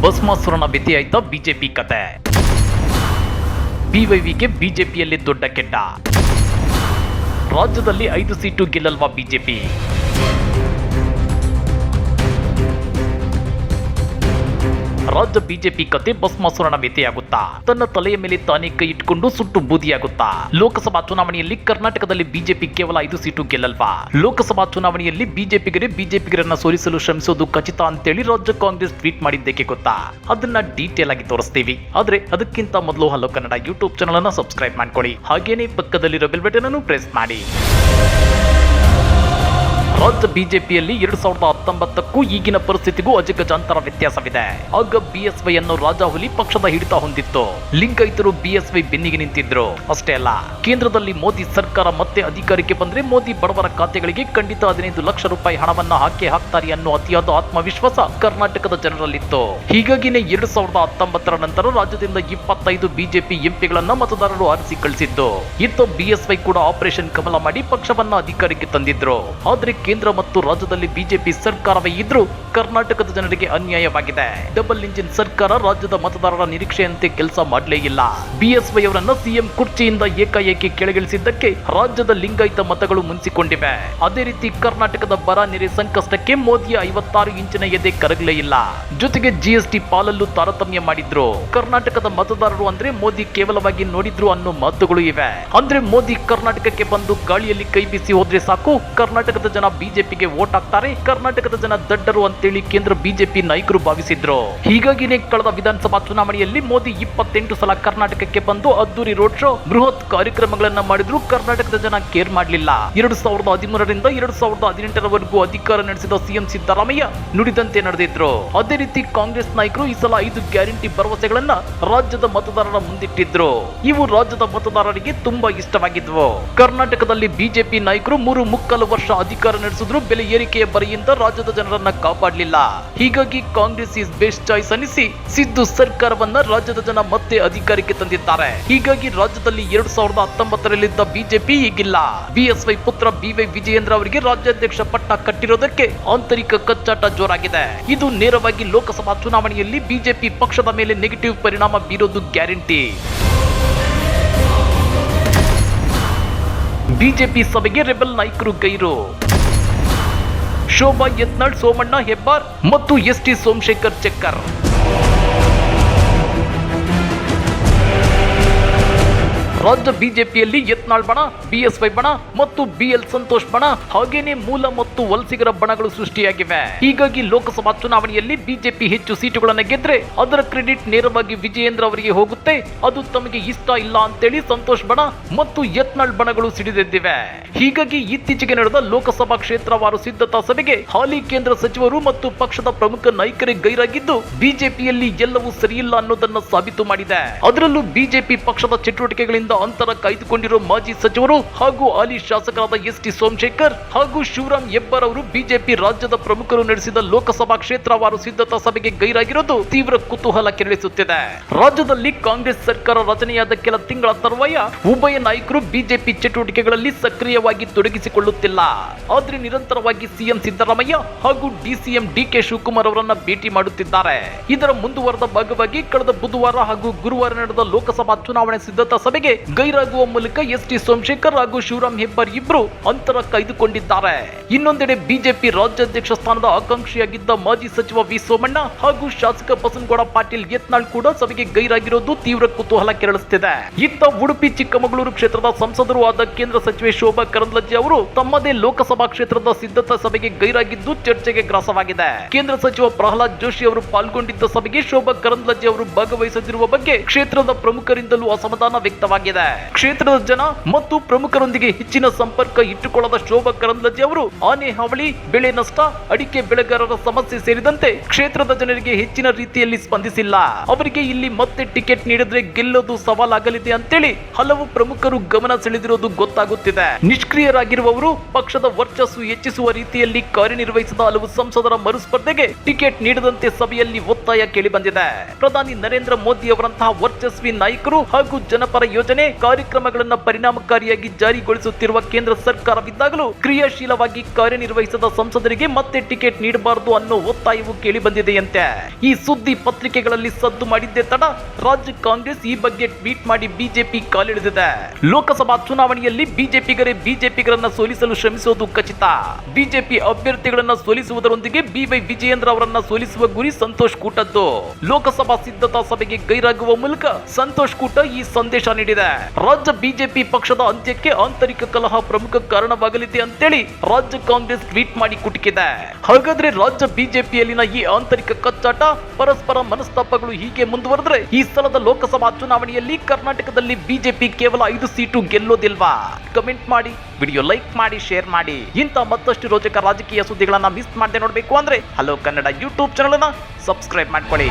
ಭಸ್ಮಾಸುರನ ವ್ಯತಿಯಾಯ್ತ BJP ಕತೆ. ಬಿವೈವಿಗೆ ಬಿಜೆಪಿಯಲ್ಲಿ ದೊಡ್ಡ ಕೆಡ್ಡ. ರಾಜ್ಯದಲ್ಲಿ 5 ಸೀಟು ಗೆಲ್ಲಲ್ವಾ ಬಿಜೆಪಿ? ರಾಜ್ಯ ಬಿಜೆಪಿ ಕತೆ ಭಸ್ಮಾಸುರನ ವ್ಯತೆಯಾಗುತ್ತಾ? ತನ್ನ ತಲೆಯ ಮೇಲೆ ತಾನೇ ಕೈ ಇಟ್ಕೊಂಡು ಸುಟ್ಟು ಬೂದಿಯಾಗುತ್ತಾ? ಲೋಕಸಭಾ ಚುನಾವಣೆಯಲ್ಲಿ ಕರ್ನಾಟಕದಲ್ಲಿ ಬಿಜೆಪಿ ಕೇವಲ 5 ಸೀಟು ಗೆಲ್ಲಲ್ವಾ? ಲೋಕಸಭಾ ಚುನಾವಣೆಯಲ್ಲಿ ಬಿಜೆಪಿಗರನ್ನ ಸೋಲಿಸಲು ಶ್ರಮಿಸೋದು ಖಚಿತ ಅಂತೇಳಿ ರಾಜ್ಯ ಕಾಂಗ್ರೆಸ್ ಟ್ವೀಟ್ ಮಾಡಿದ್ದಕ್ಕೆ ಗೊತ್ತಾ? ಅದನ್ನ ಡೀಟೇಲ್ ಆಗಿ ತೋರಿಸ್ತೀವಿ. ಆದ್ರೆ ಅದಕ್ಕಿಂತ ಮೊದಲು ಹಲೋ ಕನ್ನಡ ಯೂಟ್ಯೂಬ್ ಚಾನಲ್ ಅನ್ನ ಸಬ್ಸ್ಕ್ರೈಬ್ ಮಾಡ್ಕೊಳ್ಳಿ. ಹಾಗೇನೇ ಪಕ್ಕದಲ್ಲಿರೋ ಬೆಲ್ ಬಟನ್ ಅನ್ನು ಪ್ರೆಸ್ ಮಾಡಿ. ರಾಜ್ಯ ಬಿಜೆಪಿಯಲ್ಲಿ 2019ಕ್ಕೂ ಈಗಿನ ಪರಿಸ್ಥಿತಿಗೂ ಅಜಗಜಾಂತರ ವ್ಯತ್ಯಾಸವಿದೆ. ಆಗ ಬಿಎಸ್ವೈ ಅನ್ನೋ ರಾಜಾಹುಲಿ ಪಕ್ಷದ ಹಿಡಿತ ಹೊಂದಿತ್ತು. ಲಿಂಗಾಯತರು ಬಿಎಸ್ವೈ ಬೆನ್ನಿಗೆ ನಿಂತಿದ್ರು. ಅಷ್ಟೇ ಅಲ್ಲ, ಕೇಂದ್ರದಲ್ಲಿ ಮೋದಿ ಸರ್ಕಾರ ಮತ್ತೆ ಅಧಿಕಾರಕ್ಕೆ ಬಂದ್ರೆ ಮೋದಿ ಬಡವರ ಖಾತೆಗಳಿಗೆ ಖಂಡಿತ 15 ಲಕ್ಷ ರೂಪಾಯಿ ಹಣವನ್ನ ಹಾಕ್ತಾರೆ ಅನ್ನೋ ಅತಿಯಾದ ಆತ್ಮವಿಶ್ವಾಸ ಕರ್ನಾಟಕದ ಜನರಲ್ಲಿತ್ತು. ಹೀಗಾಗಿನೇ 2019ರ ನಂತರ ರಾಜ್ಯದಿಂದ 25 ಬಿಜೆಪಿ ಎಂಪಿಗಳನ್ನ ಮತದಾರರು ಆರಿಸಿ ಕಳಿಸಿದ್ದು. ಇತ್ತ ಬಿಎಸ್ವೈ ಕೂಡ ಆಪರೇಷನ್ ಕಮಲ ಮಾಡಿ ಪಕ್ಷವನ್ನ ಅಧಿಕಾರಕ್ಕೆ ತಂದಿದ್ರು. ಆದ್ರೆ ಕೇಂದ್ರ ಮತ್ತು ರಾಜ್ಯದಲ್ಲಿ ಬಿಜೆಪಿ ಸರ್ಕಾರವೇ ಇದ್ರೂ ಕರ್ನಾಟಕದ ಜನರಿಗೆ ಅನ್ಯಾಯವಾಗಿದೆ. ಡಬಲ್ ಇಂಜಿನ್ ಸರ್ಕಾರ ರಾಜ್ಯದ ಮತದಾರರ ನಿರೀಕ್ಷೆಯಂತೆ ಕೆಲಸ ಮಾಡಲೇ ಇಲ್ಲ. ಬಿಎಸ್ವೈ ಅವರನ್ನ ಸಿಎಂ ಕುರ್ಚಿಯಿಂದ ಏಕಾಏಕಿ ಕೆಳಗಿಳಿಸಿದ್ದಕ್ಕೆ ರಾಜ್ಯದ ಲಿಂಗಾಯತ ಮತಗಳು ಮುನ್ಸಿಕೊಂಡಿವೆ. ಅದೇ ರೀತಿ ಕರ್ನಾಟಕದ ಬರ ನೆರೆ ಸಂಕಷ್ಟಕ್ಕೆ ಮೋದಿಯ 56 ಇಂಚಿನ ಎದೆ ಕರಗಲೇ ಇಲ್ಲ. ಜೊತೆಗೆ ಜಿಎಸ್ಟಿ ಪಾಲಲ್ಲೂ ತಾರತಮ್ಯ ಮಾಡಿದ್ರು. ಕರ್ನಾಟಕದ ಮತದಾರರು ಅಂದ್ರೆ ಮೋದಿ ಕೇವಲವಾಗಿ ನೋಡಿದ್ರು ಅನ್ನೋ ಮಾತುಗಳು ಇವೆ. ಅಂದ್ರೆ ಮೋದಿ ಕರ್ನಾಟಕಕ್ಕೆ ಬಂದು ಗಾಳಿಯಲ್ಲಿ ಕೈ ಬೀಸಿ ಹೋದ್ರೆ ಸಾಕು, ಕರ್ನಾಟಕದ ಜನ ಬಿಜೆಪಿಗೆ ವೋಟ್ ಹಾಕ್ತಾರೆ, ಕರ್ನಾಟಕದ ಜನ ದಡ್ಡರು ಅಂತೇಳಿ ಕೇಂದ್ರ ಬಿಜೆಪಿ ನಾಯಕರು ಭಾವಿಸಿದ್ರು. ಹೀಗಾಗಿನೇ ಕಳೆದ ವಿಧಾನಸಭಾ ಚುನಾವಣೆಯಲ್ಲಿ ಮೋದಿ 28 ಸಲ ಕರ್ನಾಟಕಕ್ಕೆ ಬಂದು ಅದ್ದೂರಿ ರೋಡ್ ಶೋ, ಬೃಹತ್ ಕಾರ್ಯಕ್ರಮಗಳನ್ನ ಮಾಡಿದ್ರು. ಕರ್ನಾಟಕದ ಜನ ಕೇರ್ ಮಾಡಲಿಲ್ಲ. 2013ರಿಂದ 2018ರವರೆಗೂ ಅಧಿಕಾರ ನಡೆಸಿದ ಸಿಎಂ ಸಿದ್ದರಾಮಯ್ಯ ನುಡಿದಂತೆ ನಡೆದಿದ್ರು. ಅದೇ ರೀತಿ ಕಾಂಗ್ರೆಸ್ ನಾಯಕರು ಈ ಸಲ 5 ಗ್ಯಾರಂಟಿ ಭರವಸೆಗಳನ್ನ ರಾಜ್ಯದ ಮತದಾರರ ಮುಂದಿಟ್ಟಿದ್ರು. ಇವು ರಾಜ್ಯದ ಮತದಾರರಿಗೆ ತುಂಬಾ ಇಷ್ಟವಾಗಿದ್ವು. ಕರ್ನಾಟಕದಲ್ಲಿ ಬಿಜೆಪಿ ನಾಯಕರು 3.25 ವರ್ಷ ಅಧಿಕಾರ ನಡೆಸಿದ್ರು. ಬೆಲೆ ಏರಿಕೆಯ ಬರೆಯಿಂದ ರಾಜ್ಯದ ಜನರನ್ನ ಕಾಪಾಡಲಿಲ್ಲ. ಹೀಗಾಗಿ ಕಾಂಗ್ರೆಸ್ ಇಸ್ ಬೆಸ್ಟ್ ಚಾಯ್ಸ್ ಅನಿಸಿ ಸಿದ್ದು ಸರ್ಕಾರವನ್ನ ರಾಜ್ಯದ ಜನ ಮತ್ತೆ ಅಧಿಕಾರಕ್ಕೆ ತಂದಿದ್ದಾರೆ. ಹೀಗಾಗಿ ರಾಜ್ಯದಲ್ಲಿ 2019ರಲ್ಲಿದ್ದ ಬಿಜೆಪಿ ಈಗಿಲ್ಲ. ಬಿಎಸ್ವೈ ಪುತ್ರ ಬಿವೈ ವಿಜಯೇಂದ್ರ ಅವರಿಗೆ ರಾಜ್ಯಾಧ್ಯಕ್ಷ ಪಟ್ಟ ಕಟ್ಟಿರೋದಕ್ಕೆ ಆಂತರಿಕ ಕಚ್ಚಾಟ ಜೋರಾಗಿದೆ. ಇದು ನೇರವಾಗಿ ಲೋಕಸಭಾ ಚುನಾವಣೆಯಲ್ಲಿ ಬಿಜೆಪಿ ಪಕ್ಷದ ಮೇಲೆ ನೆಗೆಟಿವ್ ಪರಿಣಾಮ ಬೀರೋದು ಗ್ಯಾರಂಟಿ. ಬಿಜೆಪಿ ಸಭೆಗೆ ರೆಬೆಲ್ ನಾಯಕರು ಗೈರು. ಶೋಭಾ ಯತ್ನಾಳ್, ಸೋಮಣ್ಣ ಹೆಬ್ಬಾರ್ ಮತ್ತು ಎಸ್ಟಿ ಸೋಮಶೇಖರ್ ಚೆಕ್ಕರ್. ರಾಜ್ಯ ಬಿಜೆಪಿಯಲ್ಲಿ ಯತ್ನಾಳ್ ಬಣ, ಬಿಎಸ್ವೈ ಬಣ ಮತ್ತು ಬಿಎಲ್ ಸಂತೋಷ್ ಬಣ, ಹಾಗೇನೆ ಮೂಲ ಮತ್ತು ವಲಸಿಗರ ಬಣಗಳು ಸೃಷ್ಟಿಯಾಗಿವೆ. ಹೀಗಾಗಿ ಲೋಕಸಭಾ ಚುನಾವಣೆಯಲ್ಲಿ ಬಿಜೆಪಿ ಹೆಚ್ಚು ಸೀಟುಗಳನ್ನು ಗೆದ್ರೆ ಅದರ ಕ್ರೆಡಿಟ್ ನೇರವಾಗಿ ವಿಜಯೇಂದ್ರ ಅವರಿಗೆ ಹೋಗುತ್ತೆ. ಅದು ತಮಗೆ ಇಷ್ಟ ಇಲ್ಲ ಅಂತೇಳಿ ಸಂತೋಷ್ ಬಣ ಮತ್ತು ಯತ್ನಾಳ್ ಬಣಗಳು ಸಿಡಿದೆದ್ದಿವೆ. ಹೀಗಾಗಿ ಇತ್ತೀಚೆಗೆ ನಡೆದ ಲೋಕಸಭಾ ಕ್ಷೇತ್ರವಾರು ಸಿದ್ಧತಾ ಸಭೆಗೆ ಹಾಲಿ ಕೇಂದ್ರ ಸಚಿವರು ಮತ್ತು ಪಕ್ಷದ ಪ್ರಮುಖ ನಾಯಕರೇ ಗೈರಾಗಿದ್ದು ಬಿಜೆಪಿಯಲ್ಲಿ ಎಲ್ಲವೂ ಸರಿಯಿಲ್ಲ ಅನ್ನೋದನ್ನ ಸಾಬೀತು ಮಾಡಿದೆ. ಅದರಲ್ಲೂ ಬಿಜೆಪಿ ಪಕ್ಷದ ಚಟುವಟಿಕೆಗಳಿಂದ ಅಂತರ ಕಾಯ್ದುಕೊಂಡಿರೋ ಮಾಜಿ ಸಚಿವರು ಹಾಗೂ ಹಾಲಿ ಶಾಸಕರಾದ ಎಸ್ಟಿ ಸೋಮಶೇಖರ್ ಹಾಗೂ ಶಿವರಾಮ್ ಹೆಬ್ಬಾರ್ ಅವರು ಬಿಜೆಪಿ ರಾಜ್ಯದ ಪ್ರಮುಖರು ನಡೆಸಿದ ಲೋಕಸಭಾ ಕ್ಷೇತ್ರವಾರು ಸಿದ್ಧತಾ ಸಭೆಗೆ ಗೈರಾಗಿರೋದು ತೀವ್ರ ಕುತೂಹಲ ಕೆರಳಿಸುತ್ತಿದೆ. ರಾಜ್ಯದಲ್ಲಿ ಕಾಂಗ್ರೆಸ್ ಸರ್ಕಾರ ರಚನೆಯಾದ ಕೆಲ ತಿಂಗಳ ತರುವಾಯ ಉಭಯ ನಾಯಕರು ಬಿಜೆಪಿ ಚಟುವಟಿಕೆಗಳಲ್ಲಿ ಸಕ್ರಿಯವಾಗಿ ತೊಡಗಿಸಿಕೊಳ್ಳುತ್ತಿಲ್ಲ. ಆದ್ರೆ ನಿರಂತರವಾಗಿ ಸಿಎಂ ಸಿದ್ದರಾಮಯ್ಯ ಹಾಗೂ ಡಿಸಿಎಂ ಡಿಕೆ ಶಿವಕುಮಾರ್ ಅವರನ್ನ ಭೇಟಿ ಮಾಡುತ್ತಿದ್ದಾರೆ. ಇದರ ಮುಂದುವರೆದ ಭಾಗವಾಗಿ ಕಳೆದ ಬುಧವಾರ ಹಾಗೂ ಗುರುವಾರ ನಡೆದ ಲೋಕಸಭಾ ಚುನಾವಣೆ ಸಿದ್ಧತಾ ಸಭೆಗೆ ಗೈರಾಗುವ ಮೂಲಕ ಎಸ್ಟಿ ಸೋಮಶೇಖರ್ ಹಾಗೂ ಶಿವರಾಮ್ ಹೆಬ್ಬಾರ್ ಇಬ್ರು ಅಂತರ ಕಾಯ್ದುಕೊಂಡಿದ್ದಾರೆ. ಇನ್ನೊಂದೆಡೆ ಬಿಜೆಪಿ ರಾಜ್ಯಾಧ್ಯಕ್ಷ ಸ್ಥಾನದ ಆಕಾಂಕ್ಷಿಯಾಗಿದ್ದ ಮಾಜಿ ಸಚಿವ ವಿ ಸೋಮಣ್ಣ ಹಾಗೂ ಶಾಸಕ ಬಸನಗೌಡ ಪಾಟೀಲ್ ಯತ್ನಾಳ್ ಕೂಡ ಸಭೆಗೆ ಗೈರಾಗಿರೋದು ತೀವ್ರ ಕುತೂಹಲ ಕೆರಳಿಸುತ್ತಿದೆ. ಇತ್ತ ಉಡುಪಿ ಚಿಕ್ಕಮಗಳೂರು ಕ್ಷೇತ್ರದ ಸಂಸದರು ಆದ ಕೇಂದ್ರ ಸಚಿವೆ ಶೋಭಾ ಕರಂದ್ಲಾಜೆ ಅವರು ತಮ್ಮದೇ ಲೋಕಸಭಾ ಕ್ಷೇತ್ರದ ಸಿದ್ಧತಾ ಸಭೆಗೆ ಗೈರಾಗಿದ್ದು ಚರ್ಚೆಗೆ ಗ್ರಾಸವಾಗಿದೆ. ಕೇಂದ್ರ ಸಚಿವ ಪ್ರಹ್ಲಾದ್ ಜೋಶಿ ಅವರು ಪಾಲ್ಗೊಂಡಿದ್ದ ಸಭೆಗೆ ಶೋಭಾ ಕರಂದ್ಲಾಜೆ ಅವರು ಭಾಗವಹಿಸದಿರುವ ಬಗ್ಗೆ ಕ್ಷೇತ್ರದ ಪ್ರಮುಖರಿಂದಲೂ ಅಸಮಾಧಾನ ವ್ಯಕ್ತವಾಗಿದೆ. ಕ್ಷೇತ್ರದ ಜನ ಮತ್ತು ಪ್ರಮುಖರೊಂದಿಗೆ ಹೆಚ್ಚಿನ ಸಂಪರ್ಕ ಇಟ್ಟುಕೊಳ್ಳದ ಶೋಭಾ ಕರಂದ್ಲಾಜೆ ಅವರು ಆನೆ ಹಾವಳಿ, ಬೆಳೆ ನಷ್ಟ, ಅಡಿಕೆ ಬೆಳೆಗಾರರ ಸಮಸ್ಯೆ ಸೇರಿದಂತೆ ಕ್ಷೇತ್ರದ ಜನರಿಗೆ ಹೆಚ್ಚಿನ ರೀತಿಯಲ್ಲಿ ಸ್ಪಂದಿಸಿಲ್ಲ. ಅವರಿಗೆ ಇಲ್ಲಿ ಮತ್ತೆ ಟಿಕೆಟ್ ನೀಡಿದ್ರೆ ಗೆಲ್ಲೋದು ಸವಾಲಾಗಲಿದೆ ಅಂತೇಳಿ ಹಲವು ಪ್ರಮುಖರು ಗಮನ ಸೆಳೆದಿರೋದು ಗೊತ್ತಾಗುತ್ತಿದೆ. ನಿಷ್ಕ್ರಿಯರಾಗಿರುವವರು ಪಕ್ಷದ ವರ್ಚಸ್ಸು ಹೆಚ್ಚಿಸುವ ರೀತಿಯಲ್ಲಿ ಕಾರ್ಯನಿರ್ವಹಿಸಿದ ಹಲವು ಸಂಸದರ ಮರುಸ್ಪರ್ಧೆಗೆ ಟಿಕೆಟ್ ನೀಡದಂತೆ ಸಭೆಯಲ್ಲಿ ಒತ್ತಾಯ ಕೇಳಿಬಂದಿದೆ. ಪ್ರಧಾನಿ ನರೇಂದ್ರ ಮೋದಿ ಅವರಂತಹ ವರ್ಚಸ್ವಿ ನಾಯಕರು ಹಾಗೂ ಜನಪರ ಯೋಜನೆ ಯೋಜನೆ ಕಾರ್ಯಕ್ರಮಗಳನ್ನು ಪರಿಣಾಮಕಾರಿಯಾಗಿ ಜಾರಿಗೊಳಿಸುತ್ತಿರುವ ಕೇಂದ್ರ ಸರ್ಕಾರವಿದ್ದಾಗಲೂ ಕ್ರಿಯಾಶೀಲವಾಗಿ ಕಾರ್ಯನಿರ್ವಹಿಸದ ಸಂಸದರಿಗೆ ಮತ್ತೆ ಟಿಕೆಟ್ ನೀಡಬಾರದು ಅನ್ನೋ ಒತ್ತಾಯವು ಕೇಳಿಬಂದಿದೆಯಂತೆ. ಈ ಸುದ್ದಿ ಪತ್ರಿಕೆಗಳಲ್ಲಿ ಸದ್ದು ಮಾಡಿದ್ದೇ ತಡ ರಾಜ್ಯ ಕಾಂಗ್ರೆಸ್ ಈ ಬಗ್ಗೆ ಟ್ವೀಟ್ ಮಾಡಿ ಬಿಜೆಪಿ ಕಾಲಿಳಿದಿದೆ. ಲೋಕಸಭಾ ಚುನಾವಣೆಯಲ್ಲಿ ಬಿಜೆಪಿಗರನ್ನ ಸೋಲಿಸಲು ಶ್ರಮಿಸುವುದು ಖಚಿತ. ಬಿಜೆಪಿ ಅಭ್ಯರ್ಥಿಗಳನ್ನ ಸೋಲಿಸುವುದರೊಂದಿಗೆ ಬಿವೈ ವಿಜಯೇಂದ್ರ ಅವರನ್ನ ಸೋಲಿಸುವ ಗುರಿ ಸಂತೋಷ್ ಕೂಟದ್ದು. ಲೋಕಸಭಾ ಸಿದ್ಧತಾ ಸಭೆಗೆ ಗೈರಾಗುವ ಮೂಲಕ ಸಂತೋಷ್ ಕೂಟ ಈ ಸಂದೇಶ ನೀಡಿದೆ. ರಾಜ್ಯ ಬಿಜೆಪಿ ಪಕ್ಷದ ಅಂತ್ಯಕ್ಕೆ ಆಂತರಿಕ ಕಲಹ ಪ್ರಮುಖ ಕಾರಣವಾಗಲಿದೆ ಅಂತೇಳಿ ರಾಜ್ಯ ಕಾಂಗ್ರೆಸ್ ಟ್ವೀಟ್ ಮಾಡಿ ಕುಟುಕಿದೆ. ಹಾಗಾದ್ರೆ ರಾಜ್ಯ ಬಿಜೆಪಿಯಲ್ಲಿನ ಈ ಆಂತರಿಕ ಕಚ್ಚಾಟ, ಪರಸ್ಪರ ಮನಸ್ತಾಪಗಳು ಹೀಗೆ ಮುಂದುವರೆದ್ರೆ ಈ ಸಲದ ಲೋಕಸಭಾ ಚುನಾವಣೆಯಲ್ಲಿ ಕರ್ನಾಟಕದಲ್ಲಿ ಬಿಜೆಪಿ ಕೇವಲ 5 ಸೀಟು ಗೆಲ್ಲೋದಿಲ್ವಾ? ಕಮೆಂಟ್ ಮಾಡಿ, ವಿಡಿಯೋ ಲೈಕ್ ಮಾಡಿ, ಶೇರ್ ಮಾಡಿ. ಇಂಥ ಮತ್ತಷ್ಟು ರೋಚಕ ರಾಜಕೀಯ ಸುದ್ದಿಗಳನ್ನ ಮಿಸ್ ಮಾಡದೆ ನೋಡಬೇಕು ಅಂದ್ರೆ ಹಲೋ ಕನ್ನಡ ಯೂಟ್ಯೂಬ್ ಚಾನೆಲ್ ಅನ್ನ ಸಬ್ಸ್ಕ್ರೈಬ್ ಮಾಡ್ಕೊಳ್ಳಿ.